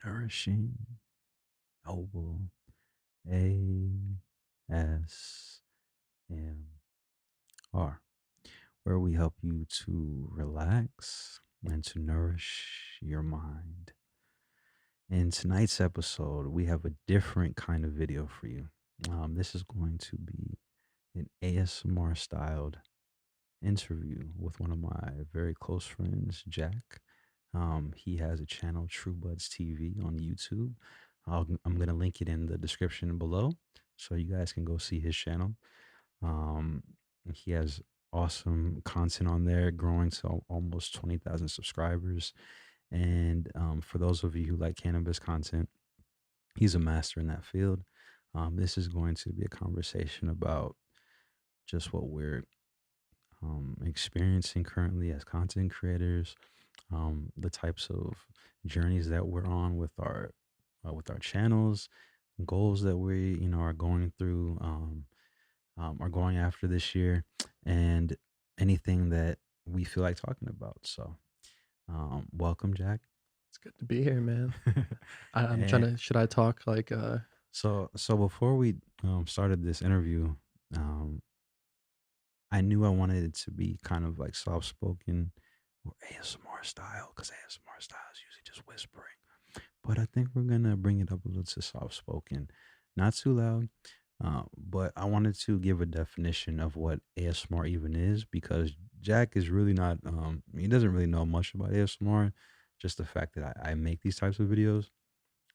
Nourishing Noble ASMR, where we help you to relax and to nourish your mind. In tonight's episode, we have a different kind of video for you. This is going to be an ASMR styled interview with one of my very close friends, Jack. He has a channel, True Buds TV, on YouTube. I'm going to link it in the description below so you guys can go see his channel. Um, he has awesome content on there, growing to almost 20,000 subscribers. And for those of you who like cannabis content, he's a master in that field. This is going to be a conversation about just what we're experiencing currently as content creators, the types of journeys that we're on with our channels, goals that we are going through, are going after this year, and anything that we feel like talking about. So, welcome, Jack. It's good to be here, man. I'm trying And to. Should I talk so before we started this interview, um, I knew I wanted it to be kind of like soft spoken or ASMR style, because ASMR style is usually just whispering. But I think we're gonna bring it up a little to soft spoken, not too loud. But I wanted to give a definition of what ASMR even is, because Jack is really not. He doesn't really know much about ASMR. Just the fact that I make these types of videos.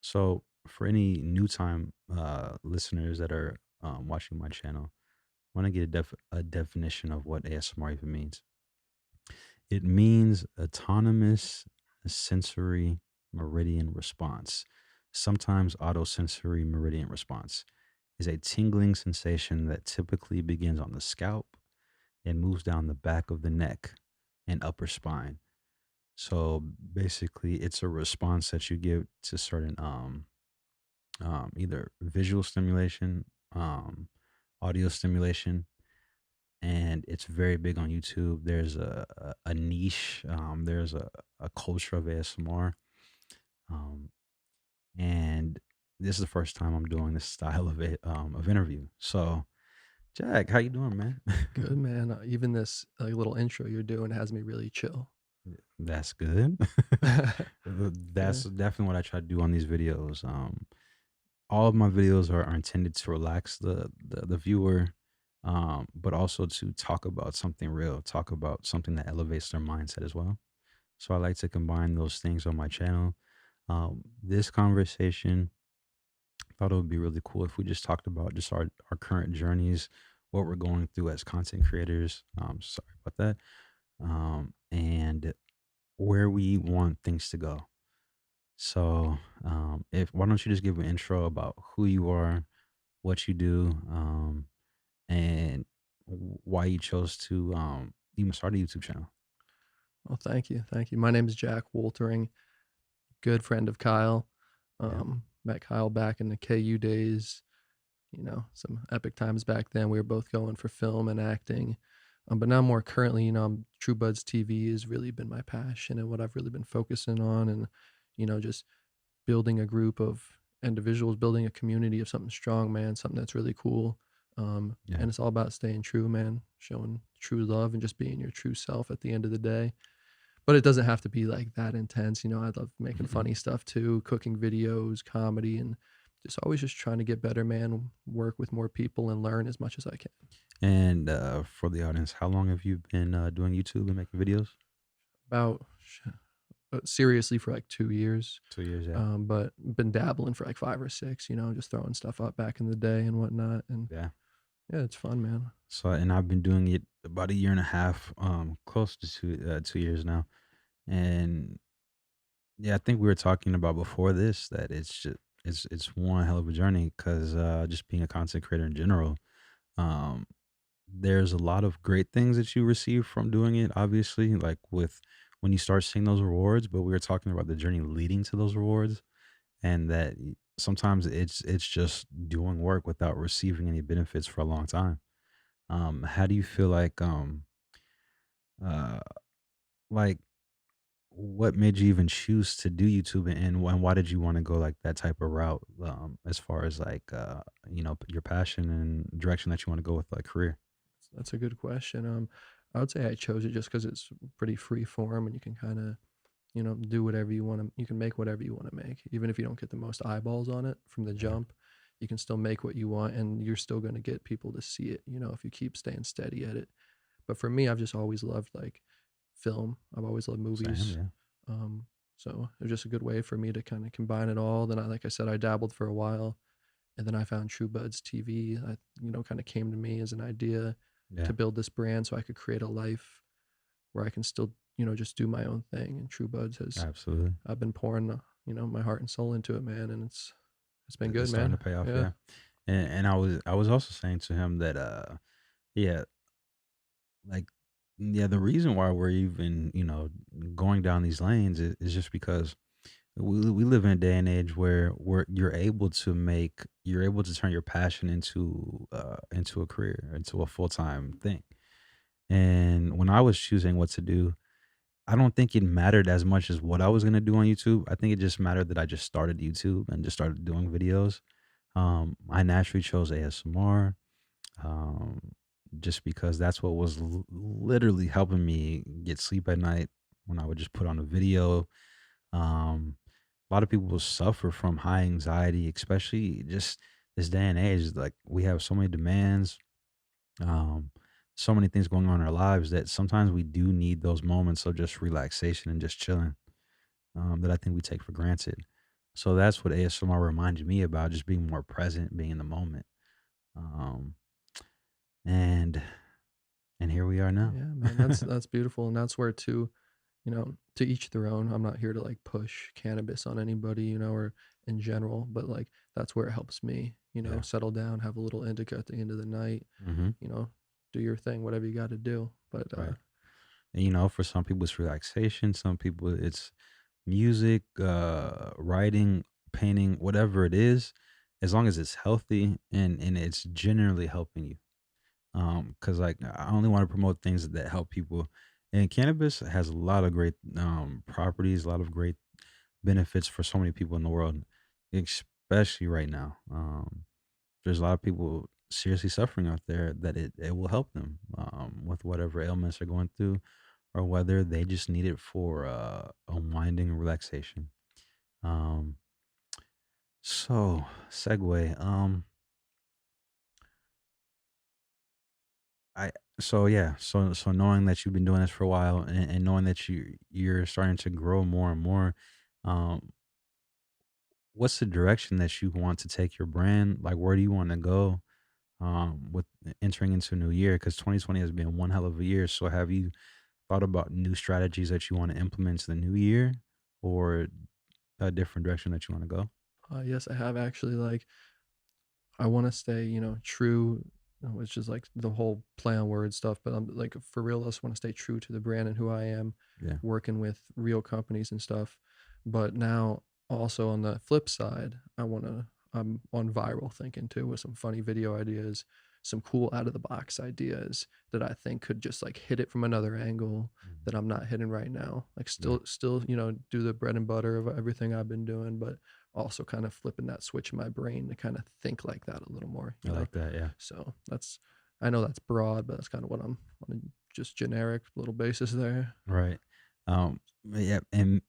So for any new time listeners that are watching my channel, I want to get a definition of what ASMR even means. It means autonomous sensory meridian response. Sometimes autosensory meridian response is a tingling sensation that typically begins on the scalp and moves down the back of the neck and upper spine. So basically, it's a response that you give to certain either visual stimulation, audio stimulation, and it's very big on YouTube. There's a niche. There's a culture of ASMR, um, and this is the first time I'm doing this style of of interview. So, Jack, how you doing, man? good, man? Even this little intro you're doing has me really chill. That's good. Yeah, That's definitely what I try to do on these videos. All of my videos are intended to relax the viewer, but also to talk about something real, talk about something that elevates their mindset as well. So I like to combine those things on my channel. This conversation, I thought it would be really cool if we just talked about just our current journeys, what we're going through as content creators. Sorry about that. And where we want things to go. So, if why don't you just give an intro about who you are, what you do, and why you chose to even start a YouTube channel? well, thank you, thank you. My name is Jack Woltering, good friend of Kyle. Yeah, Met Kyle back in the KU days. Some epic times back then. We were both going for film and acting. But now more currently, True Buds TV has really been my passion and what I've really been focusing on, and just building a group of individuals, building a community of something strong, man, something that's really cool. yeah, And it's all about staying true, man, showing true love and just being your true self at the end of the day. But it doesn't have to be like that intense. I love making mhm. funny stuff too, cooking videos, comedy, and just always just trying to get better, man, work with more people and learn as much as I can. And for the audience, how long have you been doing YouTube and making videos? About seriously for like 2 years. 2 years, yeah, But been dabbling for like 5 or 6, just throwing stuff up back in the day and whatnot. And yeah. yeah, it's fun, man. So, and I've been doing it about a year and a half, close to 2 years now. And yeah, I think we were talking about before this that it's one hell of a journey, because just being a content creator in general, um, there's a lot of great things that you receive from doing it. Obviously, like with when you start seeing those rewards, but we were talking about the journey leading to those rewards, and that sometimes it's just doing work without receiving any benefits for a long time. How do you feel uh like what made you even choose to do YouTube, and why did you want to go like that type of route, as far as like your passion and direction that you want to go with like career? That's a good question. I would say I chose it just because it's pretty free form and you can kind of, do whatever you want to. You can make whatever you want to make, even if you don't get the most eyeballs on it from the Yeah, jump. You can still make what you want, and you're still going to get people to see it. If you keep staying steady at it. But for me, I've just always loved like film. I've always loved same. movies. Yeah, Um, so it was just a good way for me to kind of combine it all. Then like I said, I dabbled for a while, and then I found True Buds TV. Kind of came to me as an idea yeah, to build this brand so I could create a life where I can still, just do my own thing. And True Buds has, absolutely. I've been pouring, my heart and soul into it, man, and it's been good, It's starting to man. pay off. Yeah. Yeah, and I was also saying to him that yeah, like, yeah, the reason why we're even going down these lanes is just because we live in a day and age where you're able to turn your passion into a career, into a full-time thing. And when I was choosing what to do, I don't think it mattered as much as what I was gonna do on YouTube. I think it just mattered that I just started YouTube and just started doing videos. I naturally chose ASMR, um, just because that's what was literally helping me get sleep at night when I would just put on a video. Um, a lot of people will suffer from high anxiety, especially just this day and age. Like we have so many demands, um, so many things going on in our lives that sometimes we do need those moments of just relaxation and just chilling, that I think we take for granted. So that's what ASMR reminded me about, just being more present, being in the moment. Um, and and here we are now. Yeah, man, that's beautiful, and that's where to each their own. I'm not here to like push cannabis on anybody, or in general, but like that's where it helps me, Yeah. settle down, have a little indica at the end of the night, Hmm. you know, do your thing, whatever you got to do. But Right. And for some people it's relaxation, some people it's music, writing, painting, whatever it is, as long as it's healthy and it's generally helping you. Because like I only want to promote things that help people. And cannabis has a lot of great properties, a lot of great benefits for so many people in the world, especially right now. There's a lot of people seriously suffering out there that it will help them with whatever ailments they're going through, or whether they just need it for unwinding and relaxation. Um, so segue. I so yeah, so knowing that you've been doing this for a while, and knowing that you're starting to grow more and more, um, what's the direction that you want to take your brand? Like, where do you want to go with entering into a new year? Because 2020 has been one hell of a year. So have you thought about new strategies that you want to implement to the new year, or a different direction that you want to go? yes, I have actually. Like, I want to stay, true, which is like the whole play on word stuff. But I'm like, for real, I just want to stay true to the brand and who I am, Yeah. working with real companies and stuff. But now, also on the flip side, I'm on viral thinking too with some funny video ideas, some cool out of the box ideas that I think could just like hit it from another angle Mhm. that I'm not hitting right now. Like, Yeah. still, do the bread and butter of everything I've been doing, but also kind of flipping that switch in my brain to kind of think like that a little more, I like that. Yeah. So I know that's broad, but that's kind of what I'm on a just generic little basis there. Right. Yeah. And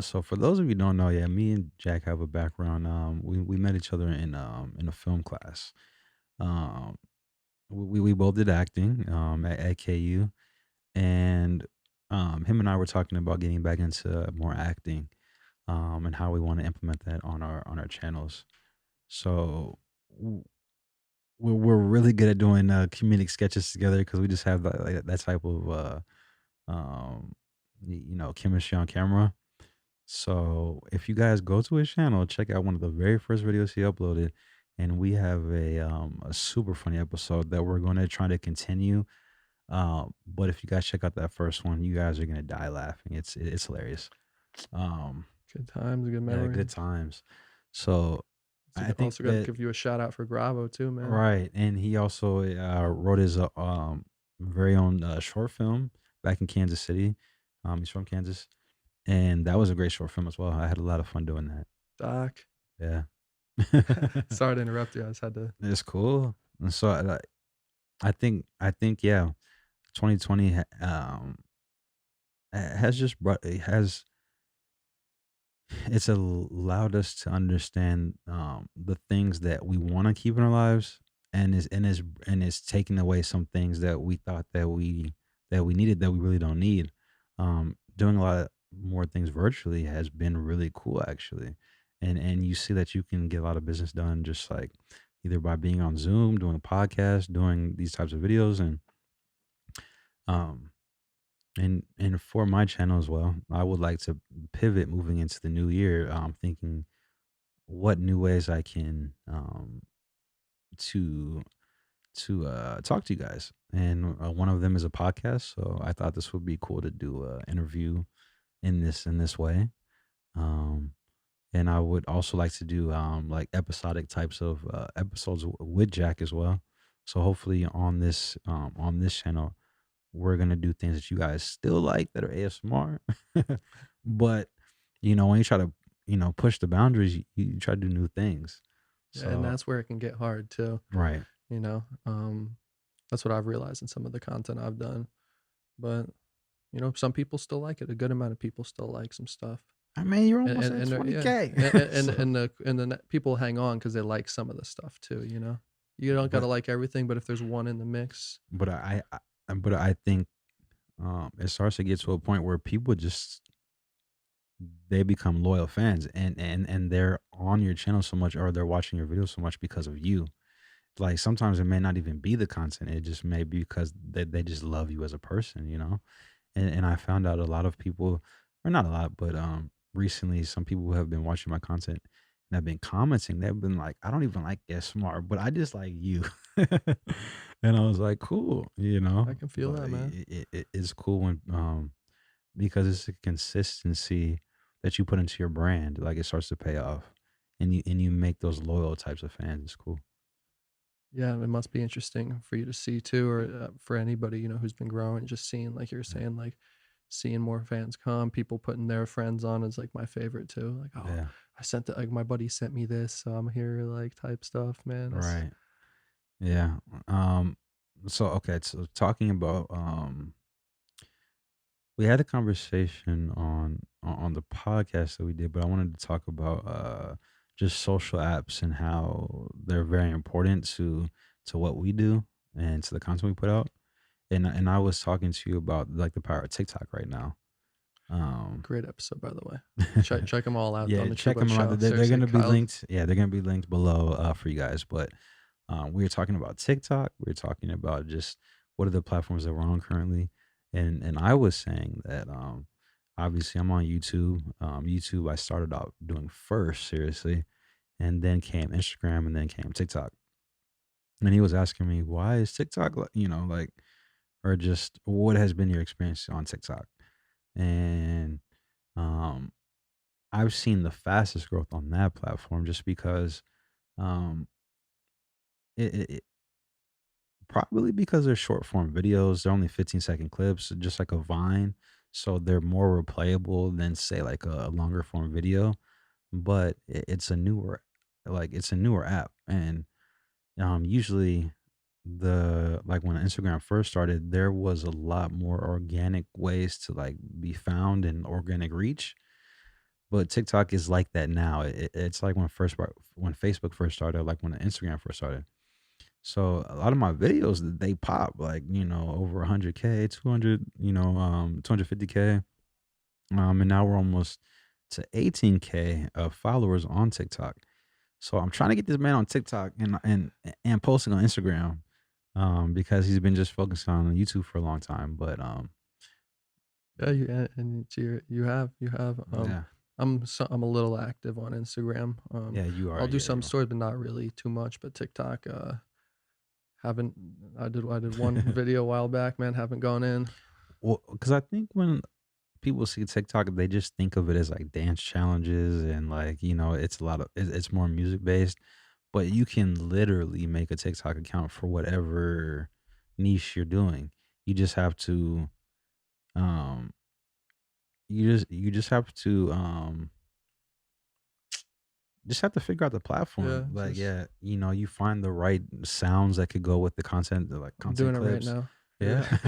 so for those of you who don't know, yeah, me and Jack have a background. We met each other in a film class. Um, we both did acting at KU, and him and I were talking about getting back into more acting, and how we want to implement that on our channels. So w- we're really good at doing comedic sketches together because we just have that type of um, chemistry on camera. So if you guys go to his channel, check out one of the very first videos he uploaded, and we have a super funny episode that we're going to try to continue. But if you guys check out that first one, you guys are gonna die laughing. It's hilarious. Um, Good times, good yeah, good memories. times. So So I think also got to that give you a shout out for Gravo too, man. right, and he also wrote his very own short film back in Kansas City. He's from Kansas, and that was a great short film as well. I had a lot of fun doing that. Doc. Yeah. Sorry to interrupt you. I just had to. It's cool. And so I think yeah, 2020 has just brought it has it's allowed us to understand the things that we want to keep in our lives, and is taking away some things that we thought that we needed that we really don't need. Doing a lot more things virtually has been really cool actually, and you see that you can get a lot of business done just like either by being on Zoom, doing a podcast, doing these types of videos, um and for my channel as well, I would like to pivot moving into the new year. Thinking what new ways I can to talk to you guys, and one of them is a podcast. So I thought this would be cool to do a interview in this way. Um, and I would also like to do like episodic types of episodes with Jack as well. So hopefully on this channel we're gonna do things that you guys still like that are ASMR. But when you try to push the boundaries, you try to do new things. Yeah, and So that's where it can get hard too. right. You know, that's what I've realized in some of the content I've done. But some people still like it. A good amount of people still like some stuff, I mean, you're and almost and, at and they're- yeah, 20K. and So, people hang on because they like some of the stuff too. You don't gotta but like everything, but if there's one in the mix, but I think it starts to get to a point where people just they become loyal fans, and they're on your channel so much, or they're watching your videos so much because of you. Like sometimes it may not even be the content; it just may be because they just love you as a person. And I found out a lot of people, or not a lot, but recently some people who have been watching my content and have been commenting. They've been like, "I don't even like Get Smart, but I just like you." And I was like, "Cool," I can feel But that, man. it's cool when because it's a consistency that you put into your brand. Like it starts to pay off, and you make those loyal types of fans. It's cool. Yeah, it must be interesting for you to see too, or for anybody who's been growing, just seeing like you're saying, like seeing more fans come, people putting their friends on is like my favorite too. Like, oh, Yeah. I sent like my buddy sent me this, so I'm here, like type stuff, man. That's Right. Yeah. Um. So okay. So talking about we had a conversation on the podcast that we did, but I wanted to talk about just social apps and how they're very important to what we do and to the content we put out. And I was talking to you about like the power of TikTok right now. Um. great episode, by the way. Check them all out on Yeah, the True check Bud them out. Show. They're Seriously, gonna be Kyle. linked. Yeah, they're gonna be linked below for you guys. But we were talking about TikTok. We were talking about just what are the platforms that we're on currently, and I was saying that obviously I'm on YouTube. YouTube I started out doing first seriously, and then came Instagram, and then came TikTok. And he was asking me why is TikTok like or just what has been your experience on TikTok, and um I've seen the fastest growth on that platform just because um it probably because they're short form videos. They're only 15-second clips, just like a Vine. So they're more replayable than say like a longer form video. But it's a newer app. And usually the like when Instagram first started, there was a lot more organic ways to like be found and organic reach. But TikTok is like that now. It's like when Facebook first started, like when Instagram first started. So a lot of my videos they pop like over 100K, 200, 250K, and now we're almost to 18K of followers on TikTok. So I'm trying to get this man on TikTok and posting on Instagram, because he's been just focused on YouTube for a long time. But Yeah, and you have. yeah, I'm a little active on Instagram. yeah, you are, I'll do yeah, some you stories, but not really too much. But TikTok, haven't. I did one are. video a while back, man. Haven't gone in. Well, because I think when people see TikTok, they just think of it as like dance challenges and like it's a lot of it's more music based. But you can literally make a TikTok account for whatever niche you're doing. You just have to um you just have to just have to figure out the platform. Yeah, Like, just yeah, you find the right sounds that could go with the content, like I'm content doing it right clips. now. Yeah.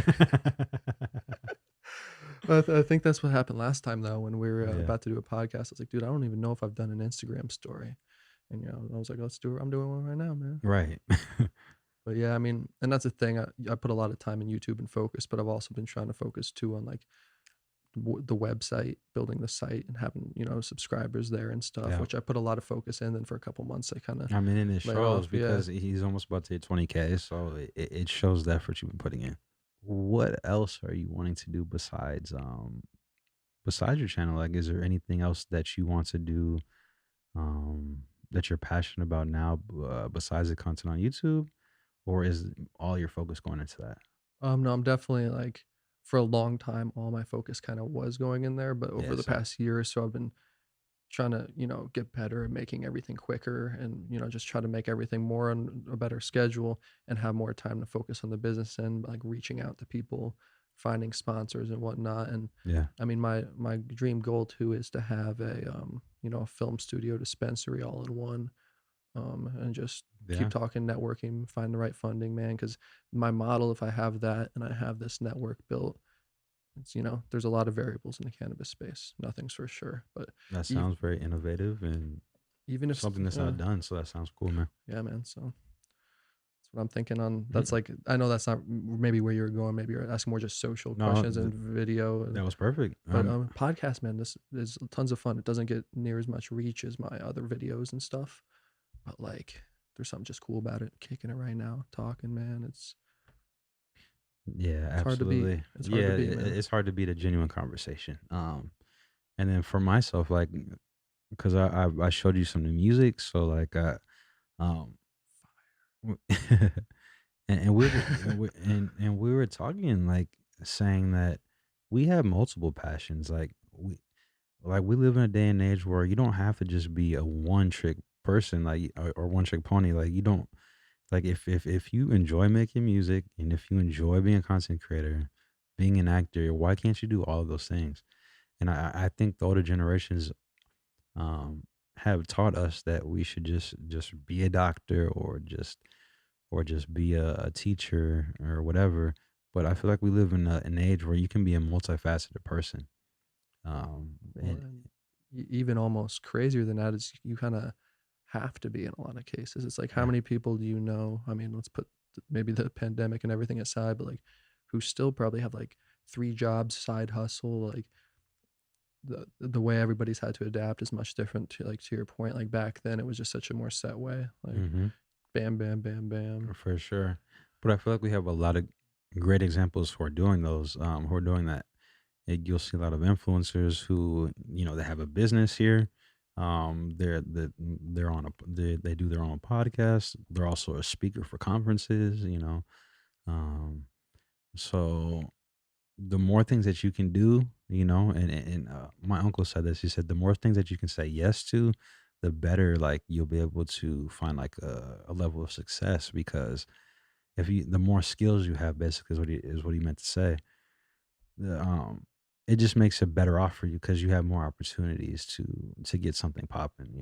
Yeah. I think that's what happened last time though when we were Yeah. about to do a podcast. I was like, dude, I don't even know if I've done an Instagram story, and I was like, let's do it. I'm doing one right now, man. Right. But yeah, I mean, and that's the thing. I put a lot of time in YouTube and focus, but I've also been trying to focus too on like the website, building the site, and having subscribers there and stuff. Yeah. Which I put a lot of focus in. Then for a couple months, I kind of I mean, and it laid shows off. Yeah. because he's almost about to hit 20K, so it shows the effort you've been putting in. What else are you wanting to do besides your channel? Like, is there anything else that you want to do that you're passionate about now, besides the content on YouTube, or is all your focus going into that? No, I'm definitely like for a long time, all my focus kind of was going in there, but over Yeah, the same. past year or so, I've been trying to, get better at making everything quicker and, just try to make everything more on a better schedule and have more time to focus on the business and like reaching out to people, finding sponsors and whatnot. And Yeah, I mean, my dream goal too is to have a film studio dispensary all in one, and just keep yeah, talking, networking, find the right funding, man. Because my model, if I have that and I have this network built, it's there's a lot of variables in the cannabis space. Nothing's for sure, but that even sounds very innovative and even if something that's not done. So that sounds cool, man. yeah, man. So that's what I'm thinking on. That's Mm. like I know that's not maybe where you're going. Maybe you're asking more just social No, questions and video. that was perfect. But podcast, man, this is tons of fun. It doesn't get near as much reach as my other videos and stuff, but like there's something just cool about it. Kicking it right now, talking, man. Yeah, It's hard to beat. absolutely. It's hard Yeah, to beat, man. it's hard to beat a genuine conversation. And then for myself, like, because I showed you some new music, so like, um, w- and we were talking, like, saying that we have multiple passions. Like we live in a day and age where you don't have to just be a one trick person, like, or one trick pony. Like, you don't, like, if you enjoy making music and if you enjoy being a content creator, being an actor, why can't you do all of those things? And I think the older generations um have taught us that we should just be a doctor, or just be a teacher or whatever. But I feel like we live in an age where you can be a multifaceted person. Well, And and even almost crazier than that is you kind of have to be in a lot of cases. It's like how yeah, many people do you know? I mean, let's put maybe the pandemic and everything aside, but like who still probably have like three jobs, side hustle, like the way everybody's had to adapt is much different to like to your point. Like back then it was just such a more set way. Like hmm, bam, bam, bam, bam. for sure. But I feel like we have a lot of great examples who are doing who are doing that. You'll see a lot of influencers who, they have a business here. They're on they do their own podcast. They're also a speaker for conferences. Um, so the more things that you can do, and my uncle said this. He said the more things that you can say yes to, the better. Like, you'll be able to find like a level of success, because the more skills you have, basically, is what he meant to say. The It just makes it better off for you because you have more opportunities to get something popping.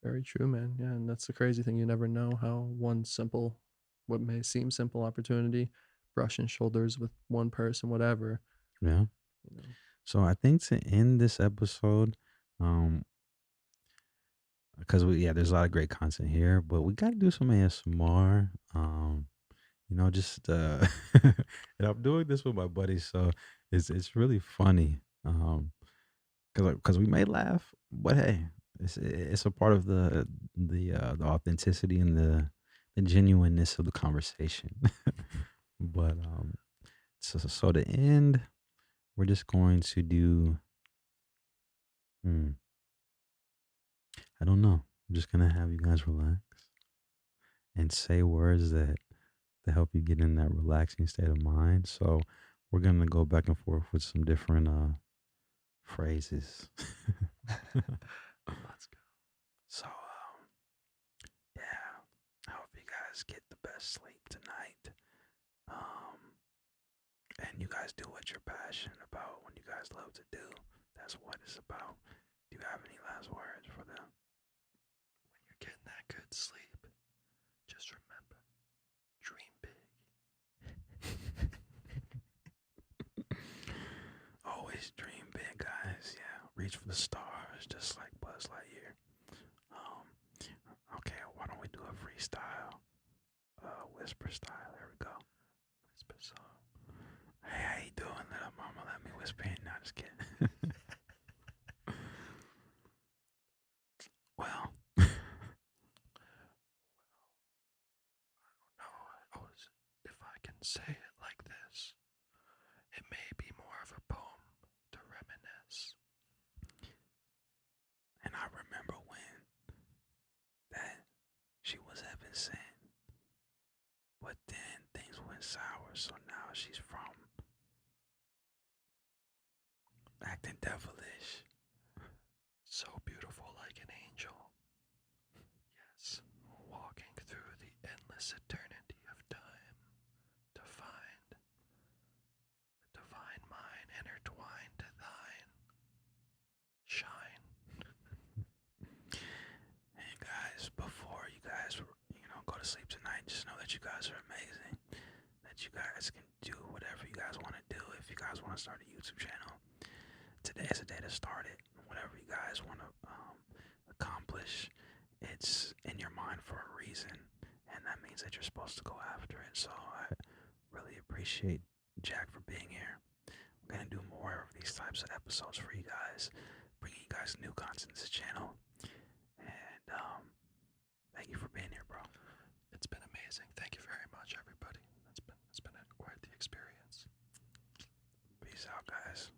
Very true, man. Yeah, and that's the crazy thing. You never know how one simple, what may seem simple opportunity, brushing shoulders with one person, whatever, Yeah. you know. So I think to end this episode, um, because there's a lot of great content here, but we got to do some ASMR. Just and I'm doing this with my buddies, so it's really funny. Because we may laugh, but hey, it's a part of the authenticity and the genuineness of the conversation. But so to end, we're just going to do. Hmm, I don't know. I'm just gonna have you guys relax and say words that to help you get in that relaxing state of mind. So we're gonna go back and forth with some different phrases. Let's go. So yeah, I hope you guys get the best sleep tonight. Um, And you guys do what you're passionate about, what you guys love to do. That's what it's about. Do you have any last words for them? When you're getting that good sleep, just remember, dream big. Always dream big, guys. Yeah, reach for the stars, just like Buzz Lightyear. Um, okay, why don't we do a freestyle, whisper style? There we go. Whisper song. Hey, how you doing, little mama? Let me whisper in. Not just kidding. Well, No, if I can say it like this, it may be more of a poem to reminisce. and I remember when that she was heaven sent, but then things went sour, so now she's from acting devilish. So beautiful like an angel. Yes, walking through the endless eternity of time to find the divine mind intertwined to thine. Shine. And guys, before you guys, go to sleep tonight, just know that you guys are amazing. That you guys can do whatever you guys want to do. If you guys want to start a YouTube channel, today is the day to start it. Whatever you guys want to accomplish, it's in your mind for a reason, and that means that you're supposed to go after it. So I really appreciate Jack for being here. We're gonna do more of these types of episodes for you guys, bringing you guys new content to this channel. And thank you for being here, bro. It's been amazing. Thank you very much, everybody. It's been quite the experience. Peace out, guys.